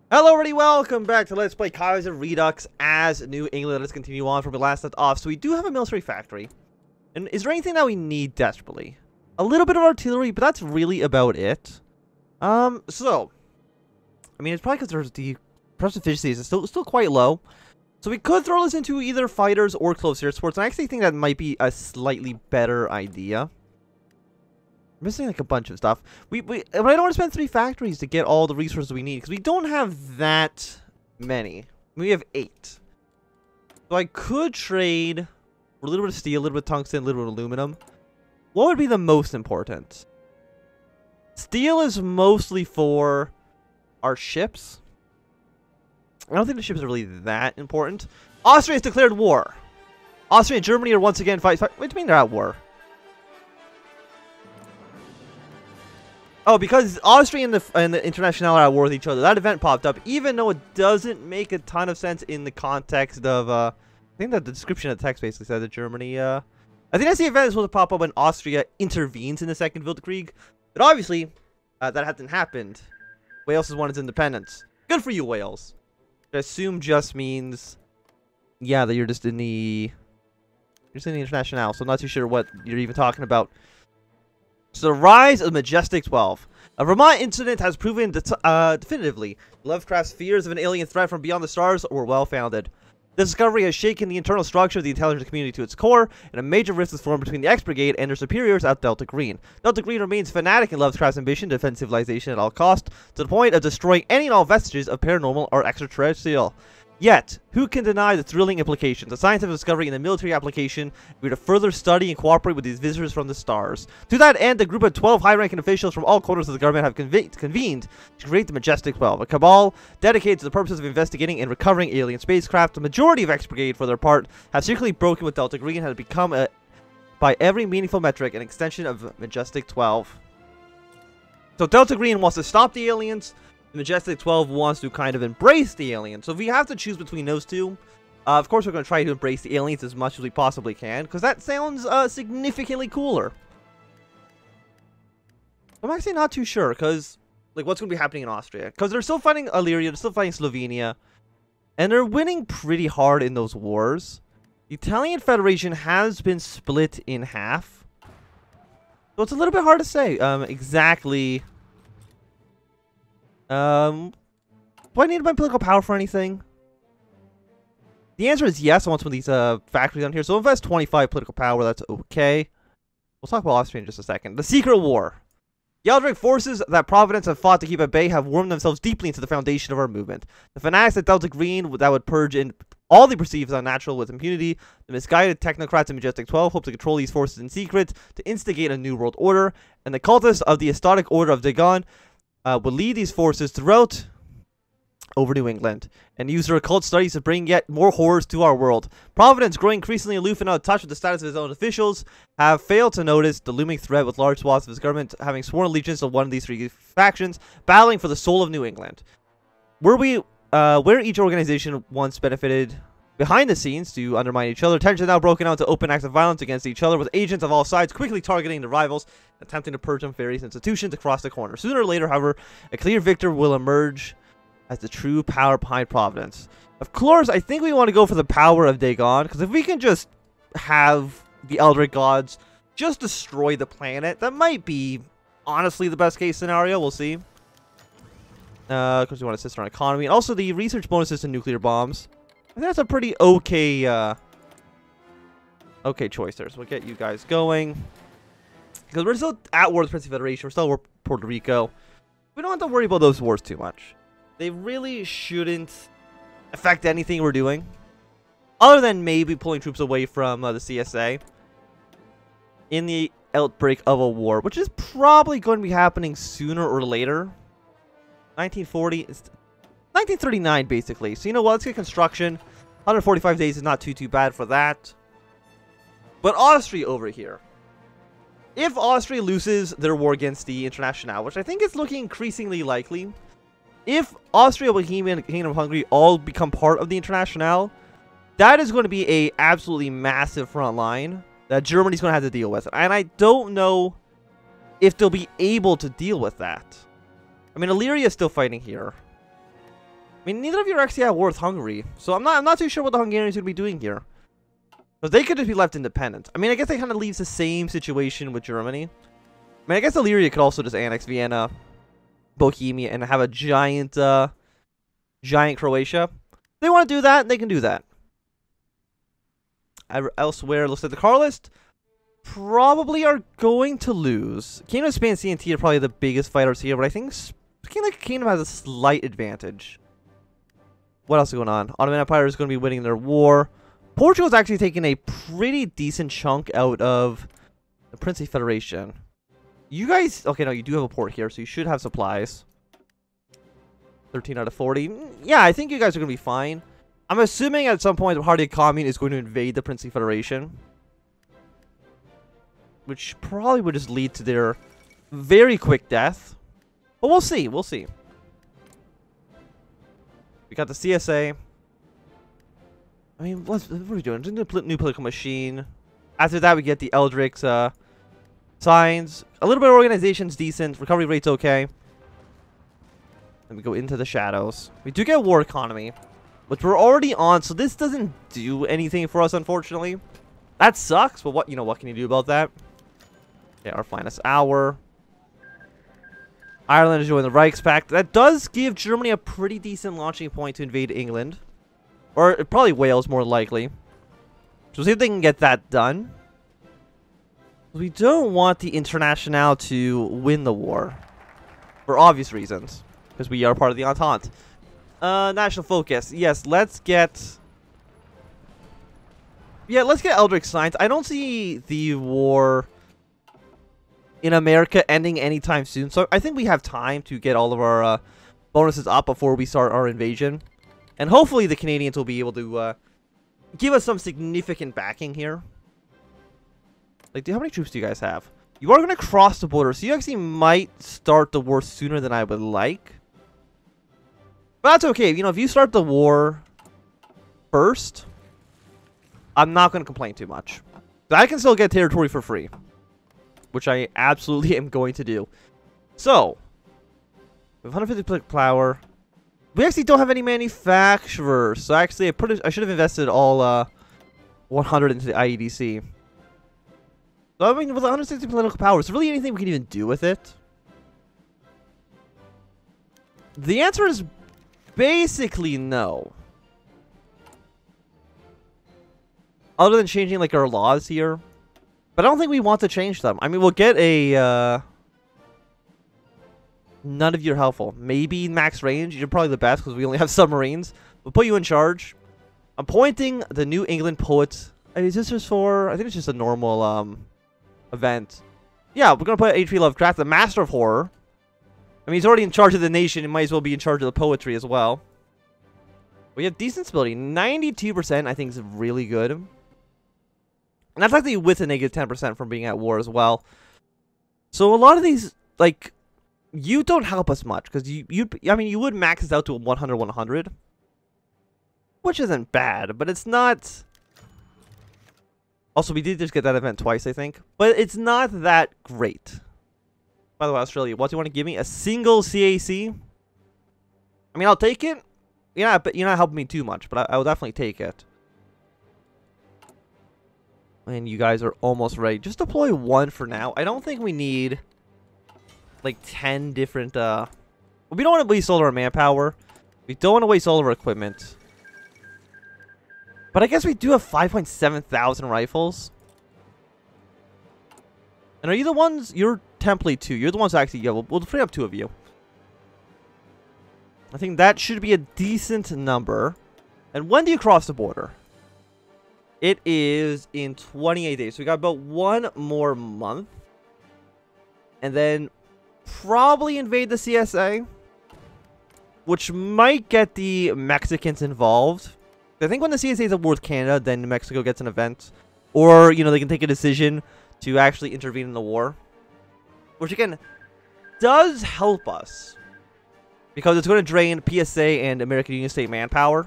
Hello everybody, welcome back to Let's Play Kaiserredux as New England. Let's continue on from the last left off. So we do have a military factory. And is there anything that we need desperately? A little bit of artillery, but that's really about it. I mean, it's probably because the production efficiency is still quite low. So we could throw this into either fighters or close air supports. And I actually think that might be a slightly better idea. I'm missing like a bunch of stuff. But I don't want to spend 3 factories to get all the resources we need because we don't have that many. We have 8. So I could trade for a little bit of steel, a little bit of tungsten, a little bit of aluminum. What would be the most important? Steel is mostly for our ships. I don't think the ships are really that important. Austria has declared war. Austria and Germany are once again fighting. What do you mean they're at war? Oh, because Austria and the International are at war with each other. That event popped up, even though it doesn't make a ton of sense in the context of, I think that the description of the text basically said that Germany, I think that's the event that's supposed to pop up when Austria intervenes in the Second Weltkrieg. But obviously, that hasn't happened. Wales has won its independence. Good for you, Wales. I assume just means, yeah, that you're just in the International, so I'm not too sure what you're even talking about. So the rise of Majestic 12. A Vermont incident has proven definitively Lovecraft's fears of an alien threat from beyond the stars were well-founded. This discovery has shaken the internal structure of the intelligence community to its core, and a major rift is formed between the X Brigade and their superiors at Delta Green. Delta Green remains fanatic in Lovecraft's ambition to defend civilization at all costs, to the point of destroying any and all vestiges of paranormal or extraterrestrial. Yet, who can deny the thrilling implications? A scientific discovery and a military application we to further study and cooperate with these visitors from the stars. To that end, a group of 12 high-ranking officials from all corners of the government have convened to create the Majestic 12, a cabal dedicated to the purposes of investigating and recovering alien spacecraft. The majority of X Brigade, for their part, have secretly broken with Delta Green and have become, by every meaningful metric, an extension of Majestic 12. So Delta Green wants to stop the aliens. The Majestic 12 wants to kind of embrace the aliens. So if we have to choose between those two, of course we're going to try to embrace the aliens as much as we possibly can, because that sounds significantly cooler. I'm actually not too sure, because, like, what's going to be happening in Austria? Because they're still fighting Illyria, they're still fighting Slovenia, and they're winning pretty hard in those wars. The Italian Federation has been split in half. So it's a little bit hard to say exactly. Do I need my political power for anything? The answer is yes. I want some of these factories down here. So invest 25 political power. That's okay. We'll talk about Austria in just a second. The Secret War. The Eldritch forces that Providence have fought to keep at bay have wormed themselves deeply into the foundation of our movement. The fanatics at Delta Green that would purge in all they perceive as unnatural with impunity. The misguided technocrats in Majestic 12 hope to control these forces in secret to instigate a new world order. And the cultists of the Astotic Order of Dagon will lead these forces throughout over New England and use their occult studies to bring yet more horrors to our world. Providence, growing increasingly aloof and out of touch with the status of his own officials, have failed to notice the looming threat, with large swaths of his government having sworn allegiance to one of these 3 factions, battling for the soul of New England. Where each organization once benefited behind the scenes to undermine each other, tensions now broken out into open acts of violence against each other, with agents of all sides quickly targeting the rivals, attempting to purge them from various institutions across the corner. Sooner or later, however, a clear victor will emerge as the true power behind Providence. Of course, I think we want to go for the power of Dagon, because if we can just have the Eldritch gods just destroy the planet, that might be, honestly, the best case scenario. We'll see. Because we want to assist our economy. And also the research bonuses to nuclear bombs. I think that's a pretty okay, okay choice there. So we'll get you guys going. Because we're still at war with the Prince Federation. We're still at war with Puerto Rico. We don't have to worry about those wars too much. They really shouldn't affect anything we're doing. Other than maybe pulling troops away from the CSA. In the outbreak of a war. Which is probably going to be happening sooner or later. 1940 is 1939, basically. So, you know what? Let's get construction. 145 days is not too bad for that. But Austria over here. If Austria loses their war against the International, which I think is looking increasingly likely. If Austria, Bohemia, and Kingdom of Hungary all become part of the International, that is going to be a absolutely massive front line that Germany's going to have to deal with. And I don't know if they'll be able to deal with that. I mean, Illyria is still fighting here. mean, neither of you are actually at war with Hungary, so I'm not too sure what the Hungarians would be doing here. Because they could just be left independent. I mean, I guess that kind of leaves the same situation with Germany. I mean, I guess Illyria could also just annex Vienna, Bohemia, and have a giant Croatia. If they want to do that, they can do that. Elsewhere, looks like the Carlist probably are going to lose. Kingdom of Spain and CNT are probably the biggest fighters here, but I think Kingdom has a slight advantage. What else is going on? Ottoman Empire is going to be winning their war. Portugal's actually taking a pretty decent chunk out of the Princely Federation. You guys... Okay, no, you do have a port here, so you should have supplies. 13 out of 40. Yeah, I think you guys are going to be fine. I'm assuming at some point the Party of Commune is going to invade the Princely Federation. Which probably would just lead to their very quick death. But we'll see, we'll see. We got the CSA. I mean, what are we doing? New political machine. After that, we get the Eldric's signs. A little bit of organization's decent. Recovery rate's okay. Then we go into the shadows. We do get war economy, which we're already on, so this doesn't do anything for us, unfortunately. That sucks, but what can you do about that? Okay, our finest hour. Ireland is joining the Reichspakt. That does give Germany a pretty decent launching point to invade England. Or probably Wales, more likely. So we'll see if they can get that done. We don't want the Internationale to win the war. For obvious reasons. Because we are part of the Entente. National focus. Yes, let's get... Yeah, let's get Eldrick signs. I don't see the war in America ending anytime soon. So I think we have time to get all of our bonuses up before we start our invasion. And hopefully the Canadians will be able to give us some significant backing here. Like, how many troops do you guys have? You are going to cross the border, so you actually might start the war sooner than I would like. But that's okay. You know, if you start the war first, I'm not going to complain too much. I can still get territory for free, which I absolutely am going to do. So, we have 150 political power. We actually don't have any manufacturers. So actually, I should have invested all 100 into the IEDC. So I mean, with 160 political power, is there really anything we can even do with it? The answer is basically no. Other than changing like our laws here. But I don't think we want to change them. I mean, we'll get a... none of you are helpful. Maybe max range. You're probably the best because we only have submarines. We'll put you in charge. Appointing the New England poet. Is this just for... I think it's just a normal event. Yeah, we're going to put H.P. Lovecraft, the master of horror. I mean, he's already in charge of the nation. He might as well be in charge of the poetry as well. We have decent stability. 92% I think is really good. And that's actually with a negative 10% from being at war as well. So a lot of these, like... You don't help us much, because I mean, you would max this out to 100, which isn't bad, but it's not... Also, we did just get that event twice, I think, but it's not that great. By the way, Australia, what do you want to give me? A single CAC? I mean, I'll take it. Yeah, but you're not helping me too much, but I will definitely take it. And you guys are almost ready. Just deploy one for now. I don't think we need... like 10 different we don't want to waste all of our manpower. We don't want to waste all of our equipment. But I guess we do have 5,700 rifles. And are you the ones? You're template 2. You're the ones actually... Yeah, we'll free up 2 of you. I think that should be a decent number. And when do you cross the border? It is in 28 days. So we got about 1 more month. And then... probably invade the CSA, which might get the Mexicans involved. I think when the CSA is at war with Canada, then Mexico gets an event, or you know they can take a decision to actually intervene in the war, which again does help us because it's going to drain PSA and American Union State manpower.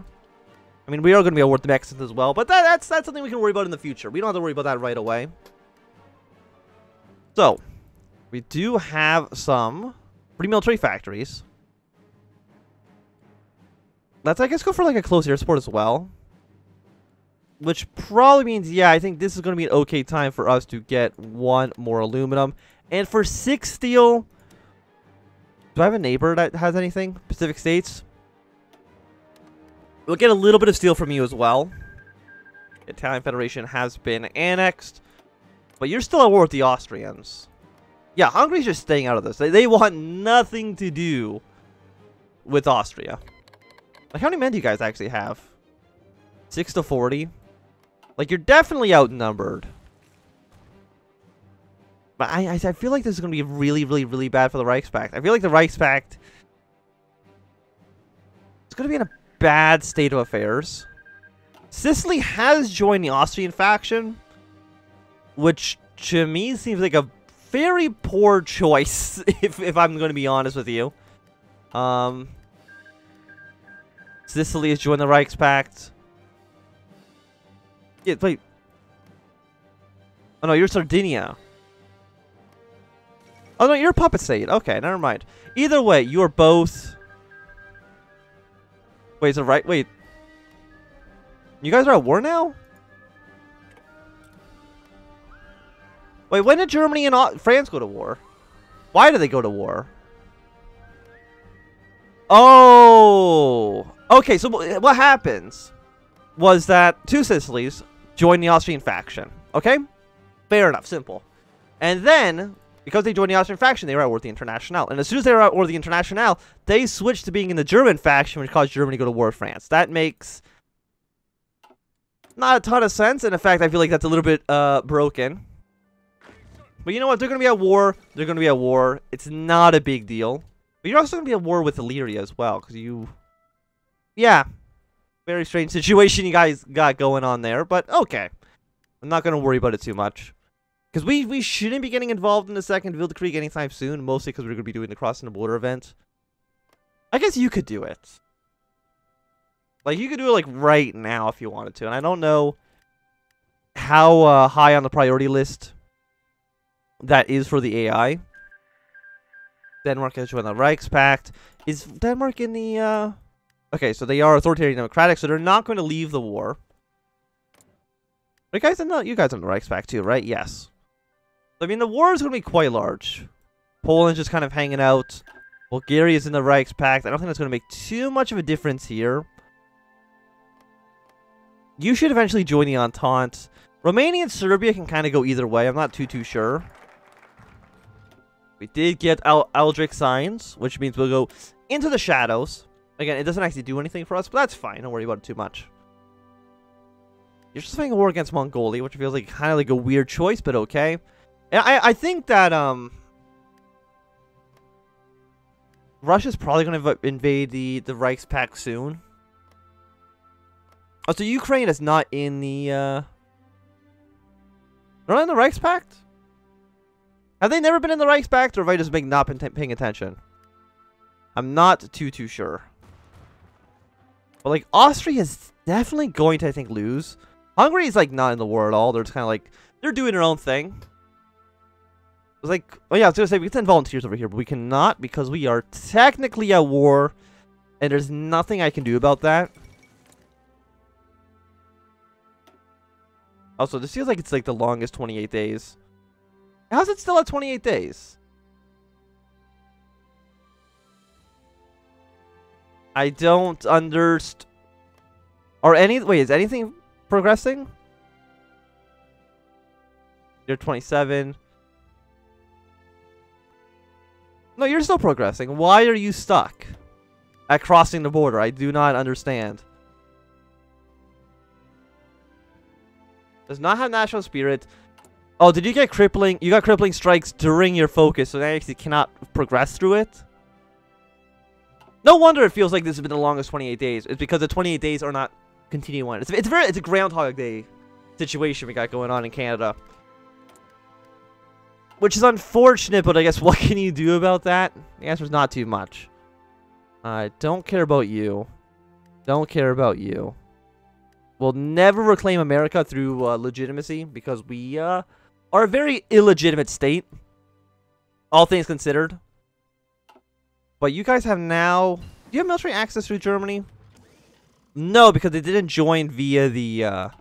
I mean, we are going to be at war with the Mexicans as well, but that's something we can worry about in the future. We don't have to worry about that right away. So. We do have some free military factories. let's, I guess, go for like a close air support as well. Which probably means, yeah, I think this is going to be an okay time for us to get 1 more aluminum. And for 6 steel, do I have a neighbor that has anything? Pacific States? We'll get a little bit of steel from you as well. Italian Federation has been annexed. But you're still at war with the Austrians. Yeah, Hungary's just staying out of this. They want nothing to do with Austria. Like, how many men do you guys actually have? 6 to 40? Like, you're definitely outnumbered. But I feel like this is going to be really, really, really bad for the Reichspakt. I feel like the Reichspakt is going to be in a bad state of affairs. Sicily has joined the Austrian faction, which to me seems like a very poor choice, if I'm going to be honest with you. Sicily has joined the Reichspakt. Yeah, wait. Oh no, you're Sardinia. Oh no, you're a puppet state. Okay, never mind. Either way, you are both. Wait, so right? Wait. You guys are at war now? Wait, when did Germany and France go to war? Why did they go to war? Oh! Okay, so what happens was that 2 Sicilies joined the Austrian faction. Okay? Fair enough, simple. And then, because they joined the Austrian faction, they were at war with the Internationale. And as soon as they were at war with the Internationale, they switched to being in the German faction, which caused Germany to go to war with France. That makes not a ton of sense, and in fact, I feel like that's a little bit broken. But you know what? They're going to be at war. They're going to be at war. It's not a big deal. But you're also going to be at war with Illyria as well, because you... Yeah. Very strange situation you guys got going on there, but okay. I'm not going to worry about it too much. Because we shouldn't be getting involved in the second Wildkrieg anytime soon, mostly because we're going to be doing the Crossing the Border event. I guess you could do it. Like, you could do it, like, right now if you wanted to. And I don't know how high on the priority list that is for the AI. Denmark has joined the Reichspakt. Is Denmark in the, Okay, so they are authoritarian democratic, so they're not going to leave the war. You guys are in the Reichspakt too, right? Yes. I mean, the war is going to be quite large. Poland's just kind of hanging out. Bulgaria is in the Reichspakt. I don't think that's going to make too much of a difference here. You should eventually join the Entente. Romania and Serbia can kind of go either way. I'm not too sure. We did get Eldritch Signs, which means we'll go into the shadows. Again, it doesn't actually do anything for us, but that's fine. Don't worry about it too much. You're just fighting a war against Mongolia, which feels like kind of like a weird choice, but okay. And I think that Russia's probably going to invade the Reichspakt soon. Oh, so Ukraine is not in the not in the Reichspakt? Have they never been in the Reichspakt, or have I just not been paying attention? I'm not too sure. But like, Austria is definitely going to, I think, lose. Hungary is like not in the war at all. They're just kind of like, they're doing their own thing. It's like, oh yeah, I was gonna say we can send volunteers over here, but we cannot because we are technically at war, and there's nothing I can do about that. Also, this feels like it's like the longest 28 days. How's it still at 28 days? I don't understand. Wait, is anything progressing? You're 27. No, you're still progressing. Why are you stuck at crossing the border? I do not understand. Does not have national spirit. Oh, did you get crippling? You got crippling strikes during your focus, so they actually cannot progress through it. No wonder it feels like this has been the longest 28 days. It's because the 28 days are not continuing. It's a Groundhog Day situation we got going on in Canada, which is unfortunate. But I guess what can you do about that? The answer is not too much. I don't care about you. Don't care about you. We'll never reclaim America through legitimacy because we are a very illegitimate state, all things considered. But you guys have now... Do you have military access through Germany? No, because they didn't join via the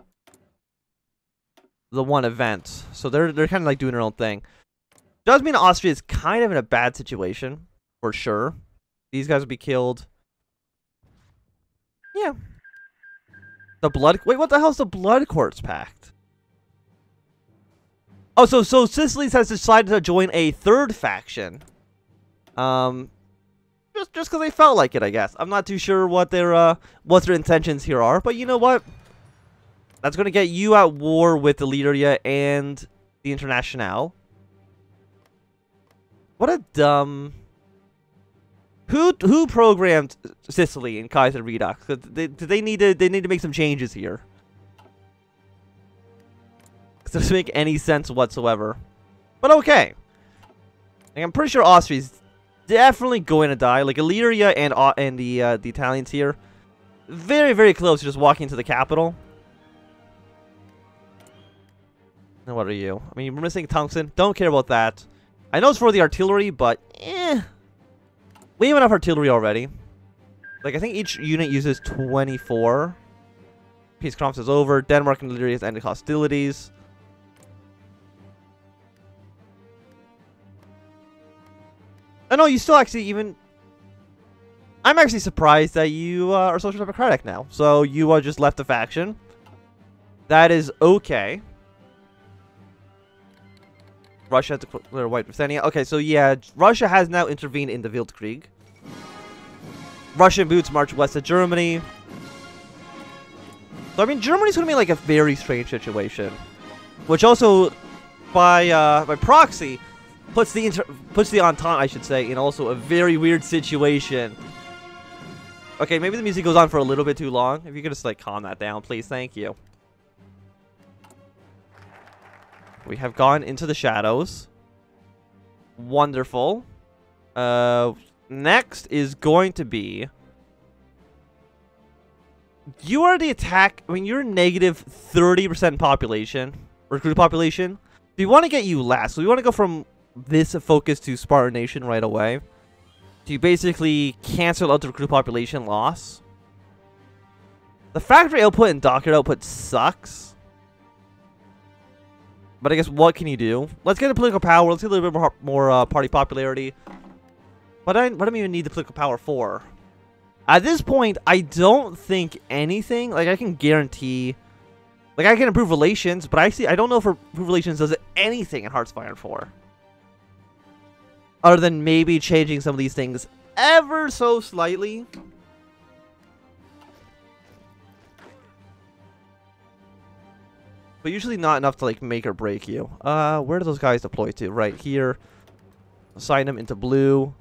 one event. So they're kind of like doing their own thing. Does mean Austria is kind of in a bad situation, for sure. These guys will be killed. Yeah. The blood... Wait, what the hell's the Blood Quartz Pact? Oh, so Sicily has decided to join a third faction. Just because they felt like it, I guess. I'm not too sure what their intentions here are, but you know what? That's going to get you at war with the Illyria and the Internationale. What a dumb... Who programmed Sicily in Kaiserredux? They need to make some changes here. It doesn't make any sense whatsoever. But okay. Like, I'm pretty sure Austria's definitely going to die. Like Illyria and the Italians here, very, very close to just walking into the capital. And what are you? I mean, we're missing tungsten. Don't care about that. I know it's for the artillery, but we have enough artillery already. Like, I think each unit uses 24. Peace conference is over. Denmark and Illyria has ended hostilities. I know you still actually even... I'm actually surprised that you are social democratic now. So you just left the faction. That is okay. Russia has declared White Ruthenia. Okay, so yeah, Russia has now intervened in the Weltkrieg. Russian boots march west of Germany. So I mean, Germany's going to be like a very strange situation, which also, by proxy, puts the Entente, I should say, in also a very weird situation. Okay, maybe the music goes on for a little bit too long. If you could just like calm that down, please, thank you. We have gone into the shadows. Wonderful. Next is going to be... You are the attack... I mean, you're negative 30% population. Recruit population. We want to get you last. So we want to go from this focus to Spartan Nation right away. So you basically cancel out the recruit population loss. The factory output and dockyard output sucks. But I guess what can you do? Let's get the political power. Let's get a little bit more party popularity. What do I even need the political power for? At this point, I don't think anything. Like, I can guarantee... Like, I can improve relations, but I don't know if improve relations does anything in Hearts of Iron 4. Other than maybe changing some of these things ever so slightly. But usually not enough to, like, make or break you. Where do those guys deploy to? Right here. Assign them into blue.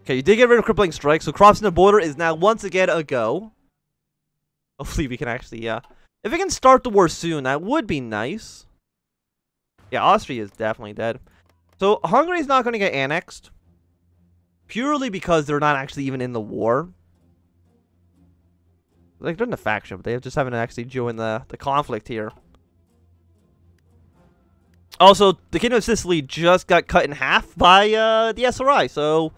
Okay, you did get rid of crippling strike, so crossing the border is now once again a go. Hopefully we can actually, yeah. If we can start the war soon, that would be nice. Yeah, Austria is definitely dead. So, Hungary's not going to get annexed. Purely because they're not actually even in the war. Like, they're in the faction, but they just haven't actually joined the conflict here. Also, the Kingdom of Sicily just got cut in half by the SRI, so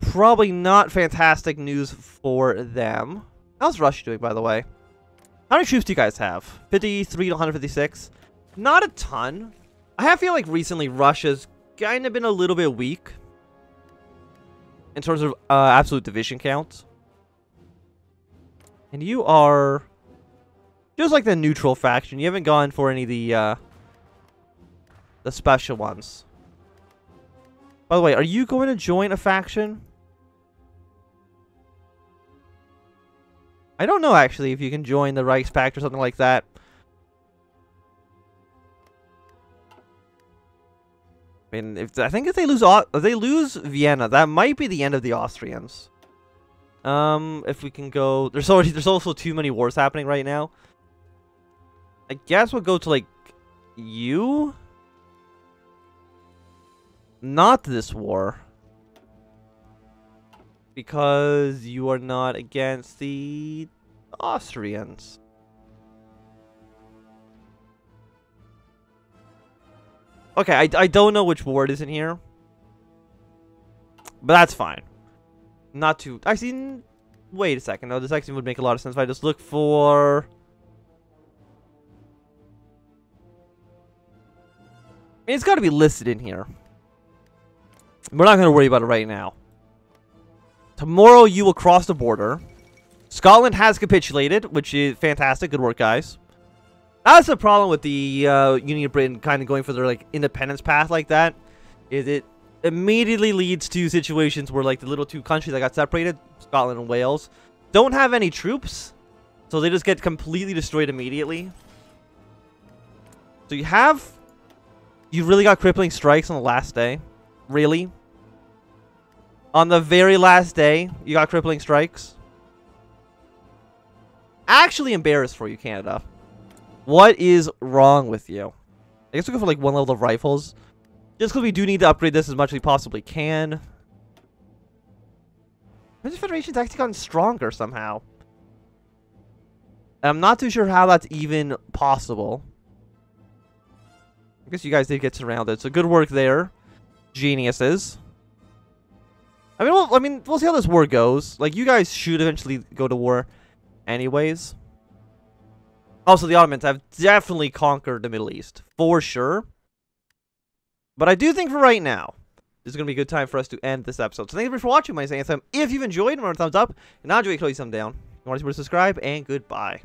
probably not fantastic news for them. How's Russia doing, by the way? How many troops do you guys have? 53 to 156? Not a ton. I feel like recently Russia's kind of been a little bit weak in terms of absolute division count. And you are just like the neutral faction. You haven't gone for any of the special ones. By the way, are you going to join a faction? I don't know, actually, if you can join the Reichspakt or something like that. I mean, I think if they lose Vienna, that might be the end of the Austrians. If we can go... There's also too many wars happening right now. I guess we'll go to, like, you? Not this war. Because you are not against the Austrians. Okay, I don't know which war it is in here. But that's fine. Not too... Actually, Wait a second. No, this actually would make a lot of sense if I just look for... It's got to be listed in here. We're not going to worry about it right now. Tomorrow you will cross the border. Scotland has capitulated, which is fantastic. Good work, guys. That's the problem with the Union of Britain kind of going for their like independence path like that. Is it immediately leads to situations where like the little two countries that got separated, Scotland and Wales, don't have any troops. So they just get completely destroyed immediately. So you really got crippling strikes on the last day. Really? On the very last day, you got crippling strikes? Actually embarrassed for you, Canada. What is wrong with you? I guess we'll go for like one level of rifles. Just because we do need to upgrade this as much as we possibly can. British Federation's actually gotten stronger somehow. I'm not too sure how that's even possible. I guess you guys did get surrounded, so good work there. Geniuses. I mean, we'll see how this war goes. Like, you guys should eventually go to war anyways. Also, the Ottomans have definitely conquered the Middle East. For sure. But I do think for right now, this is going to be a good time for us to end this episode. So thank you for watching. My name is Anthem. If you've enjoyed, remember to thumbs up. If not, enjoy, throw you some down. If you want to subscribe, and goodbye.